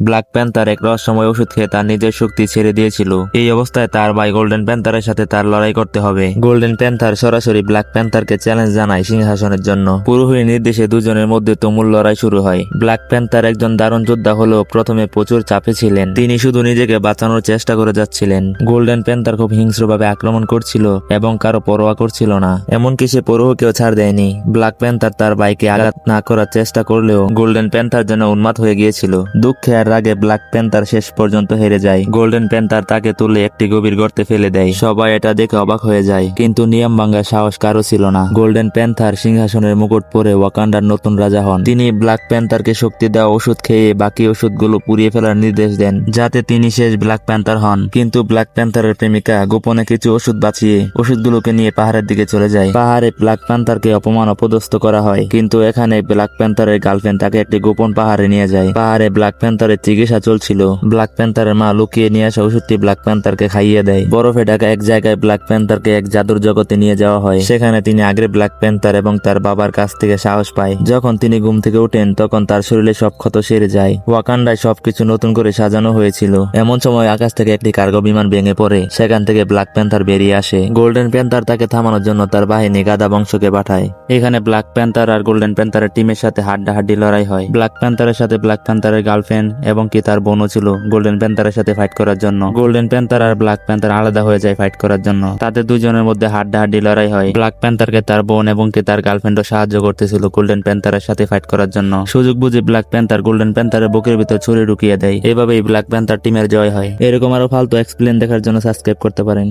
Black panther এক রহস্যময় ওষুধ খেয়ে তার নিজের শক্তি ছেড়ে দিয়েছিল। এই অবস্থায় তার ভাই গোল্ডেন প্যান্থারের সাথে তার লড়াই করতে হবে। গোল্ডেন প্যান্থার সরাসরি ব্ল্যাক প্যান্থারকে চ্যালেঞ্জ জানায় সিংহাসনের জন্য। পুরোহিত নির্দেশে দুজনের মধ্যে তুমুল লড়াই শুরু হয়। ব্ল্যাক প্যান্থার একজন দারুণ যোদ্ধা হলেও প্রথমে প্রচুর চাপে ছিলেন। তিনি শুধু নিজেকে বাঁচানোর চেষ্টা করে যাচ্ছিলেন। গোল্ডেন প্যান্থার খুব হিংস্রভাবে আক্রমণ করছিল এবং কারো পরোয়া করছিল না। এমনকি সে পরোহকেও ছাড় দেয়নি। ব্ল্যাক প্যান্থার তার ভাইকে আঘাত না করার চেষ্টা করলেও গোল্ডেন প্যান্থার যেন উন্মাদ হয়ে গিয়েছিল। দুঃখে আর রাগে ব্ল্যাক প্যান্থার শেষ পর্যন্ত হেরে যায়। গোল্ডেন প্যান্থার তাকে তুলে একটি গভীর গর্তে ফেলে দেয়। সবাই এটা দেখে অবাক হয়ে যায়, কিন্তু নিয়ম ভাঙার সাহস কারো ছিল না। গোল্ডেন প্যান্থার সিংহাসনের মুকুট পরে ওয়াকান্ডার নতুন রাজা হন। তিনি ব্ল্যাক প্যান্থারকে শক্তি দেওয়া ওষুধ খেয়ে বাকি ওষুধগুলো পুড়িয়ে ফেলার নির্দেশ দেন, যাতে তিনি শেষ ব্ল্যাক প্যান্থার হন। কিন্তু ব্ল্যাক প্যান্থারের প্রেমিকা গোপনে কিছু ওষুধ বাঁচিয়ে ওষুধগুলোকে নিয়ে পাহাড়ের দিকে চলে যায়। পাহাড়ে ব্ল্যাক প্যান্থারকে অপমান অপদস্থ করা হয়, কিন্তু এখানে ব্ল্যাক প্যান্থারের গার্লফ্রেন্ড তাকে একটি গোপন পাহাড়ে নিয়ে যায়। পাহাড়ে ব্ল্যাক প্যান্থারের চিকিৎসা চলছিল। ব্ল্যাক প্যান্থারের মা লুকিয়ে নিয়ে আসা ওষুধটি ব্ল্যাক প্যান্থারকে খাইয়ে দেয়। বরফে ঢাকা এক জায়গায় ব্ল্যাক প্যান্থারকে এক জাদুর জগতে নিয়ে যাওয়া হয়। সেখানে তিনি আগের ব্ল্যাক প্যান্থার এবং তার বাবার কাছ থেকে সাহস পায়। যখন তিনি ঘুম থেকে ওঠেন তখন তার শরীরে সব ক্ষত সেরে যায়। ওয়াকান্ডায় সবকিছু নতুন করে সাজানো হয়েছিল। এমন সময় আকাশ থেকে একটি কার্গো বিমান ভেঙে পড়ে। সেখান থেকে ব্ল্যাক প্যান্থার বেরিয়ে আসে। গোল্ডেন প্যান্থার তাকে থামানোর জন্য তার বাহিনী গাদা বংশকে পাঠায়। এখানে ব্ল্যাক প্যান্থার আর গোল্ডেন প্যান্থারের টিমের সাথে হাড্ডাহাড্ডি লড়াই হয়। ব্ল্যাক প্যান্থারের সাথে ব্ল্যাক প্যান্থারের গার্লফ্রেন্ড এবং কি তার বোনও ছিল গোল্ডেন প্যান্থারের সাথে ফাইট করার জন্য। গোল্ডেন প্যান্থার আর ব্ল্যাক প্যান্থার আলাদা হয়ে যায় ফাইট করার জন্য। তাদের দুজনের মধ্যে হাড্ডাহাড্ডি লড়াই হয়। ব্ল্যাক প্যান্থারকে তার বোন এবং কি তার গার্লফ্রেন্ডও সাহায্য করতেছিল গোল্ডেন প্যান্থারের সাথে ফাইট করার জন্য। সুযোগ বুঝে ব্ল্যাক প্যান্থার গোল্ডেন প্যান্থারের বুকের ভিতর ছুরি ঢুকিয়ে দেয়। এভাবেই ব্ল্যাক প্যান্থার টিমের জয় হয়। এরকম আরো ফালতু এক্সপ্লেন দেখার জন্য সাবস্ক্রাইব করতে পারেন।